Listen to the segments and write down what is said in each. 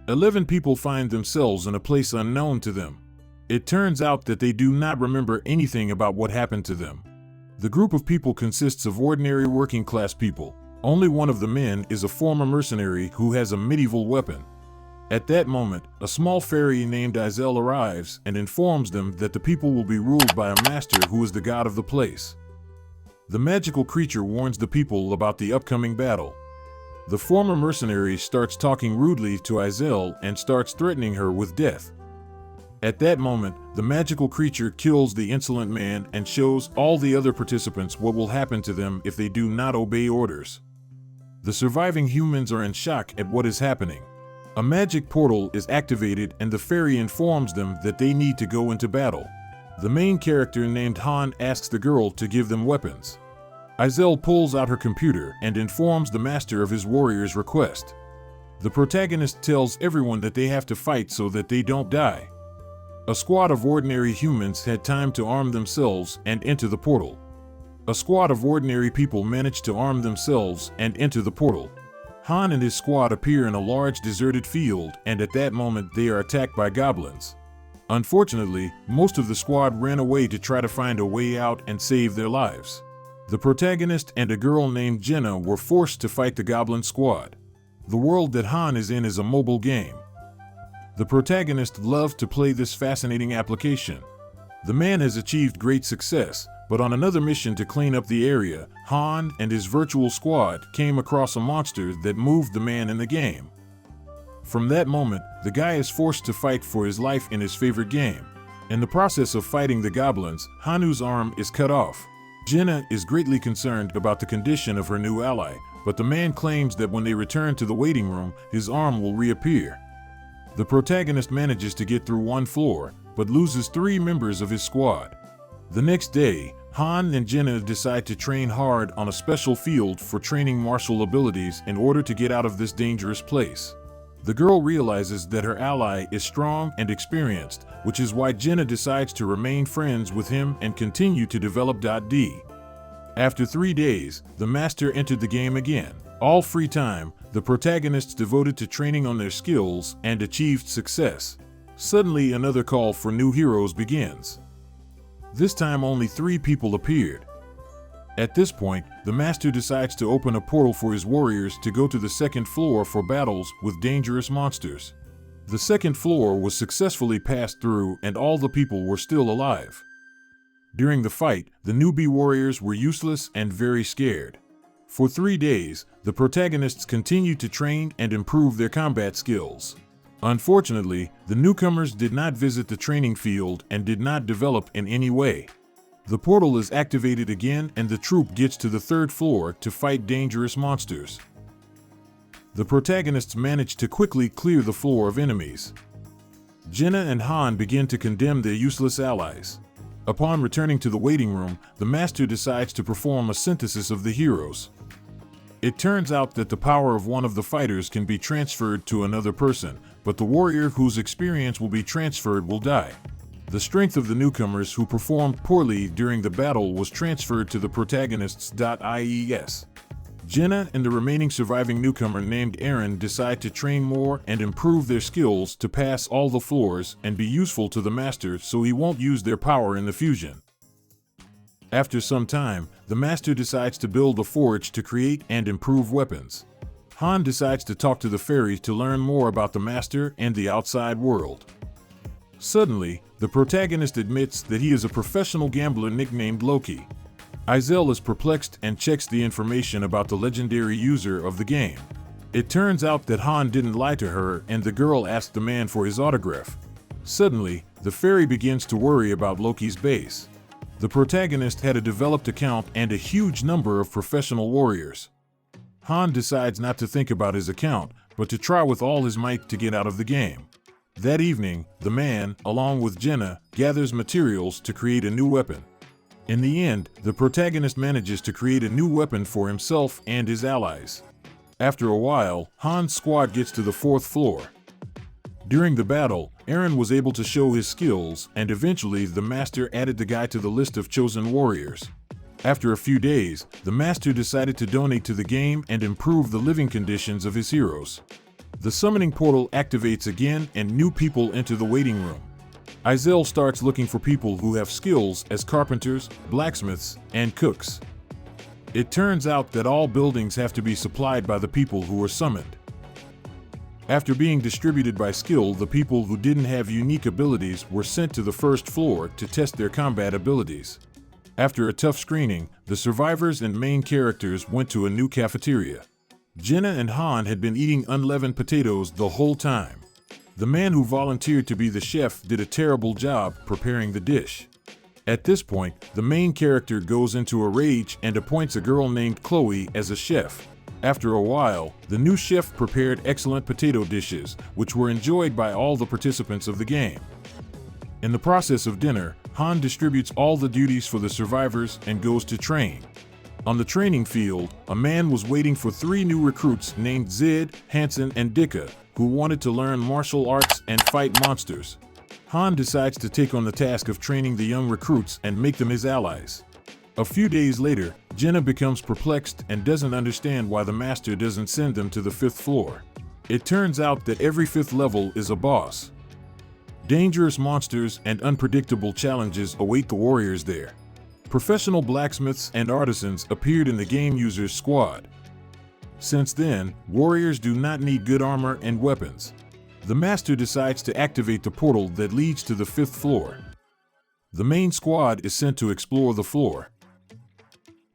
11 people find themselves in a place unknown to them. It turns out that they do not remember anything about what happened to them. The group of people consists of ordinary working-class people. Only one of the men is a former mercenary who has a medieval weapon. At that moment, a small fairy named Izel arrives and informs them that the people will be ruled by a master who is the god of the place. The magical creature warns the people about the upcoming battle. The former mercenary starts talking rudely to Izel and starts threatening her with death. At that moment, the magical creature kills the insolent man and shows all the other participants what will happen to them if they do not obey orders. The surviving humans are in shock at what is happening. A magic portal is activated and the fairy informs them that they need to go into battle. The main character named Han asks the girl to give them weapons. Izel pulls out her computer and informs the master of his warrior's request. The protagonist tells everyone that they have to fight so that they don't die. A squad of ordinary humans had time to arm themselves and enter the portal. A squad of ordinary people managed to arm themselves and enter the portal. Han and his squad appear in a large deserted field, and at that moment they are attacked by goblins. Unfortunately, most of the squad ran away to try to find a way out and save their lives. The protagonist and a girl named Jenna were forced to fight the goblin squad. The world that Han is in is a mobile game. The protagonist loved to play this fascinating application. The man has achieved great success, but on another mission to clean up the area, Han and his virtual squad came across a monster that moved the man in the game. From that moment, the guy is forced to fight for his life in his favorite game. In the process of fighting the goblins, Hanu's arm is cut off. Jenna is greatly concerned about the condition of her new ally, but the man claims that when they return to the waiting room, his arm will reappear. The protagonist manages to get through one floor, but loses 3 members of his squad. The next day, Han and Jenna decide to train hard on a special field for training martial abilities in order to get out of this dangerous place. The girl realizes that her ally is strong and experienced, which is why Jenna decides to remain friends with him and continue to develop. After 3 days, the master entered the game again. All free time, the protagonists devoted to training on their skills and achieved success. Suddenly, another call for new heroes begins. This time only 3 people appeared. At this point, the master decides to open a portal for his warriors to go to the 2nd floor for battles with dangerous monsters. The 2nd floor was successfully passed through and all the people were still alive. During the fight, the newbie warriors were useless and very scared. For 3 days, the protagonists continued to train and improve their combat skills. Unfortunately, the newcomers did not visit the training field and did not develop in any way. The portal is activated again and the troop gets to the 3rd floor to fight dangerous monsters. The protagonists manage to quickly clear the floor of enemies. Jenna and Han begin to condemn their useless allies. Upon returning to the waiting room, the master decides to perform a synthesis of the heroes. It turns out that the power of one of the fighters can be transferred to another person, but the warrior whose experience will be transferred will die. The strength of the newcomers who performed poorly during the battle was transferred to the protagonists. Ies. Jenna and the remaining surviving newcomer named Aaron decide to train more and improve their skills to pass all the floors and be useful to the master so he won't use their power in the fusion. After some time, the master decides to build a forge to create and improve weapons. Han decides to talk to the fairy to learn more about the master and the outside world. Suddenly, the protagonist admits that he is a professional gambler nicknamed Loki. Izel is perplexed and checks the information about the legendary user of the game. It turns out that Han didn't lie to her and the girl asked the man for his autograph. Suddenly, the fairy begins to worry about Loki's base. The protagonist had a developed account and a huge number of professional warriors. Han decides not to think about his account, but to try with all his might to get out of the game. That evening, the man, along with Jenna, gathers materials to create a new weapon. In the end, the protagonist manages to create a new weapon for himself and his allies. After a while, Han's squad gets to the 4th floor. During the battle, Aaron was able to show his skills, and eventually the master added the guy to the list of chosen warriors. After a few days, the master decided to donate to the game and improve the living conditions of his heroes. The summoning portal activates again and new people enter the waiting room. Izel starts looking for people who have skills as carpenters, blacksmiths, and cooks. It turns out that all buildings have to be supplied by the people who were summoned. After being distributed by skill, the people who didn't have unique abilities were sent to the first floor to test their combat abilities. After a tough screening, the survivors and main characters went to a new cafeteria. Jenna and Han had been eating unleavened potatoes the whole time. The man who volunteered to be the chef did a terrible job preparing the dish. At this point, the main character goes into a rage and appoints a girl named Chloe as a chef. After a while, the new chef prepared excellent potato dishes, which were enjoyed by all the participants of the game. In the process of dinner, Han distributes all the duties for the survivors and goes to train. On the training field, a man was waiting for 3 new recruits named Zed, Hansen, and Dika, who wanted to learn martial arts and fight monsters. Han decides to take on the task of training the young recruits and make them his allies. A few days later, Jenna becomes perplexed and doesn't understand why the master doesn't send them to the 5th floor. It turns out that every 5th level is a boss. Dangerous monsters and unpredictable challenges await the warriors there. Professional blacksmiths and artisans appeared in the game user's squad. Since then, warriors do not need good armor and weapons. The master decides to activate the portal that leads to the 5th floor. The main squad is sent to explore the floor.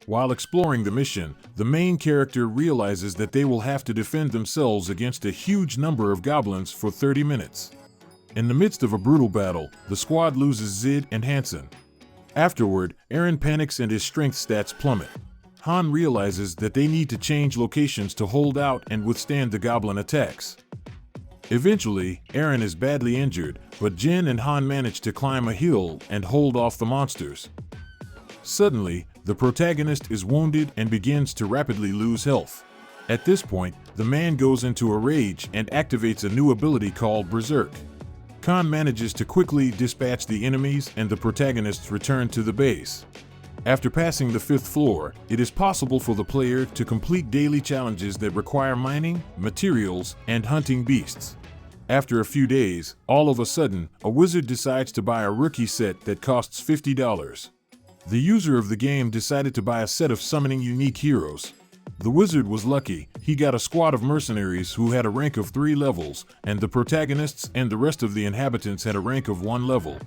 While exploring the mission, the main character realizes that they will have to defend themselves against a huge number of goblins for 30 minutes. In the midst of a brutal battle, the squad loses Zid and Hansen. Afterward, Eren panics and his strength stats plummet. Han realizes that they need to change locations to hold out and withstand the goblin attacks. Eventually, Eren is badly injured, but Jin and Han manage to climb a hill and hold off the monsters. Suddenly, the protagonist is wounded and begins to rapidly lose health. At this point, the man goes into a rage and activates a new ability called Berserk. Khan manages to quickly dispatch the enemies and the protagonists return to the base. After passing the 5th floor, it is possible for the player to complete daily challenges that require mining, materials, and hunting beasts. After a few days, all of a sudden, a wizard decides to buy a rookie set that costs $50. The user of the game decided to buy a set of summoning unique heroes. The wizard was lucky. He got a squad of mercenaries who had a rank of 3 levels, and the protagonists and the rest of the inhabitants had a rank of 1 level.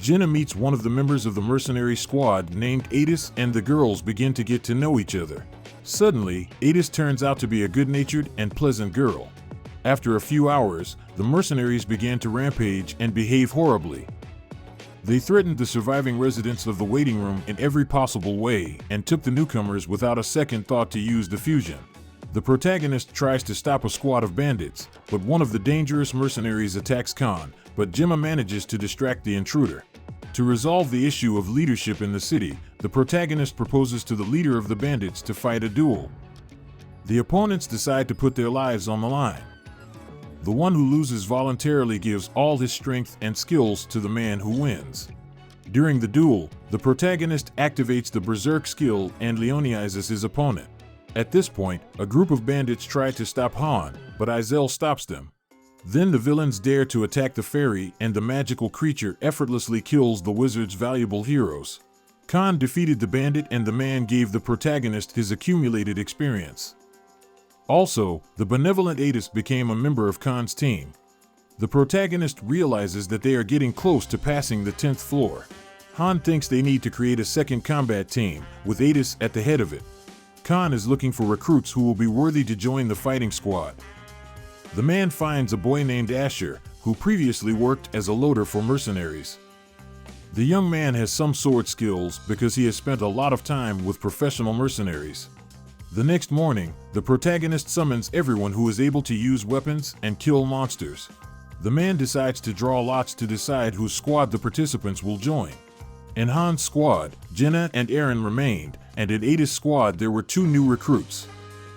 Jenna meets one of the members of the mercenary squad named Adis, and the girls begin to get to know each other. Suddenly, Adis turns out to be a good-natured and pleasant girl. After a few hours, the mercenaries began to rampage and behave horribly. They threatened the surviving residents of the waiting room in every possible way and took the newcomers without a second thought to use the fusion. The protagonist tries to stop a squad of bandits, but one of the dangerous mercenaries attacks Khan, but Gemma manages to distract the intruder. To resolve the issue of leadership in the city, the protagonist proposes to the leader of the bandits to fight a duel. The opponents decide to put their lives on the line. The one who loses voluntarily gives all his strength and skills to the man who wins. During the duel, the protagonist activates the Berserk skill and leonizes his opponent. At this point, a group of bandits try to stop Han, but Izel stops them. Then the villains dare to attack the ferry, and the magical creature effortlessly kills the wizard's valuable heroes. Khan defeated the bandit, and the man gave the protagonist his accumulated experience. Also, the benevolent Adis became a member of Khan's team. The protagonist realizes that they are getting close to passing the 10th floor. Han thinks they need to create a second combat team, with Adis at the head of it. Khan is looking for recruits who will be worthy to join the fighting squad. The man finds a boy named Asher, who previously worked as a loader for mercenaries. The young man has some sword skills because he has spent a lot of time with professional mercenaries. The next morning, the protagonist summons everyone who is able to use weapons and kill monsters. The man decides to draw lots to decide whose squad the participants will join. In Han's squad, Jenna and Eren remained, and in Ada's squad there were 2 new recruits.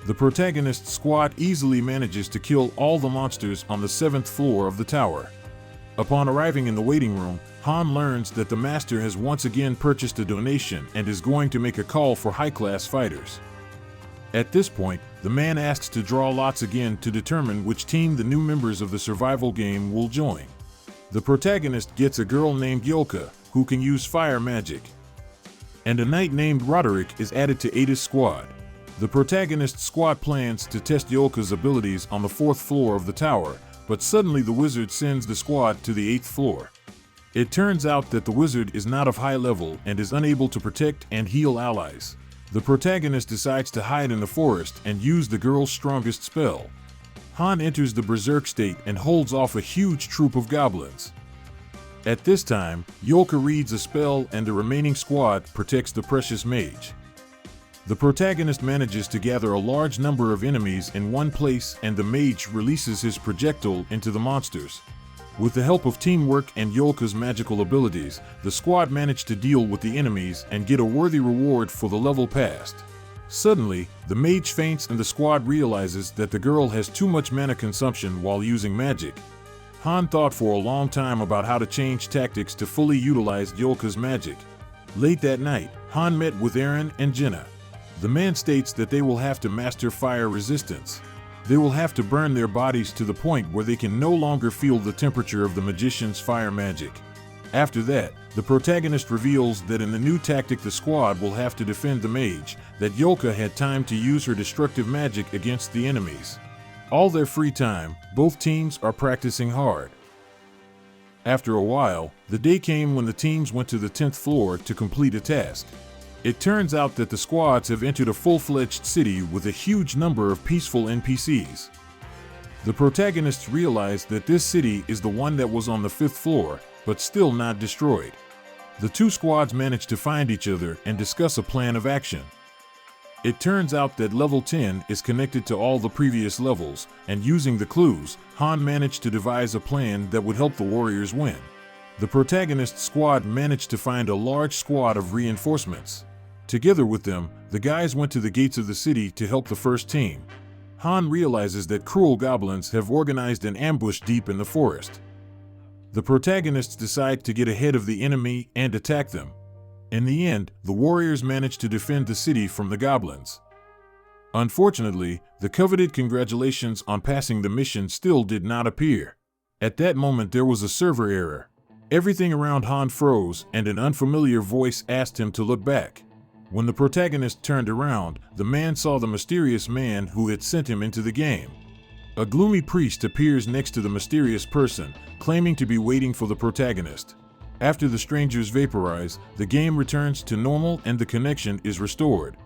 The protagonist's squad easily manages to kill all the monsters on the 7th floor of the tower. Upon arriving in the waiting room, Han learns that the master has once again purchased a donation and is going to make a call for high-class fighters. At this point, the man asks to draw lots again to determine which team the new members of the survival game will join. The protagonist gets a girl named Yolka, who can use fire magic. And a knight named Roderick is added to Ada's squad. The protagonist's squad plans to test Yolka's abilities on the 4th floor of the tower, but suddenly the wizard sends the squad to the 8th floor. It turns out that the wizard is not of high level and is unable to protect and heal allies. The protagonist decides to hide in the forest and use the girl's strongest spell. Han enters the berserk state and holds off a huge troop of goblins. At this time, Yolka reads a spell and the remaining squad protects the precious mage. The protagonist manages to gather a large number of enemies in one place and the mage releases his projectile into the monsters. With the help of teamwork and Yolka's magical abilities, the squad managed to deal with the enemies and get a worthy reward for the level passed. Suddenly, the mage faints and the squad realizes that the girl has too much mana consumption while using magic. Han thought for a long time about how to change tactics to fully utilize Yolka's magic. Late that night, Han met with Aaron and Jenna. The man states that they will have to master fire resistance. They will have to burn their bodies to the point where they can no longer feel the temperature of the magician's fire magic. After that, the protagonist reveals that in the new tactic the squad will have to defend the mage, that Yolka had time to use her destructive magic against the enemies. All their free time, both teams are practicing hard. After a while, the day came when the teams went to the 10th floor to complete a task. It turns out that the squads have entered a full-fledged city with a huge number of peaceful NPCs. The protagonists realize that this city is the one that was on the 5th floor, but still not destroyed. The two squads manage to find each other and discuss a plan of action. It turns out that level 10 is connected to all the previous levels, and using the clues, Han managed to devise a plan that would help the warriors win. The protagonist's squad managed to find a large squad of reinforcements. Together with them, the guys went to the gates of the city to help the first team. Han realizes that cruel goblins have organized an ambush deep in the forest. The protagonists decide to get ahead of the enemy and attack them. In the end, the warriors manage to defend the city from the goblins. Unfortunately, the coveted congratulations on passing the mission still did not appear. At that moment there was a server error. Everything around Han froze and an unfamiliar voice asked him to look back. When the protagonist turned around, the man saw the mysterious man who had sent him into the game. A gloomy priest appears next to the mysterious person, claiming to be waiting for the protagonist. After the strangers vaporize, the game returns to normal and the connection is restored.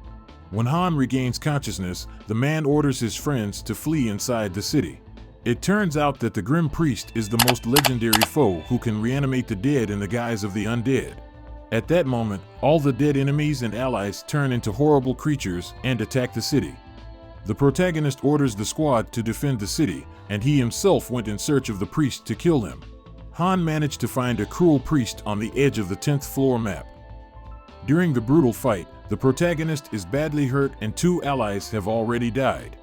When Han regains consciousness, the man orders his friends to flee inside the city. It turns out that the Grim Priest is the most legendary foe who can reanimate the dead in the guise of the undead. At that moment, all the dead enemies and allies turn into horrible creatures and attack the city. The protagonist orders the squad to defend the city, and he himself went in search of the priest to kill him. Han managed to find a cruel priest on the edge of the 10th floor map. During the brutal fight, the protagonist is badly hurt and two allies have already died.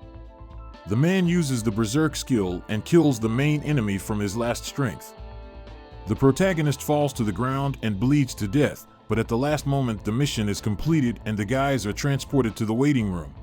The man uses the berserk skill and kills the main enemy from his last strength. The protagonist falls to the ground and bleeds to death, but at the last moment the mission is completed and the guys are transported to the waiting room.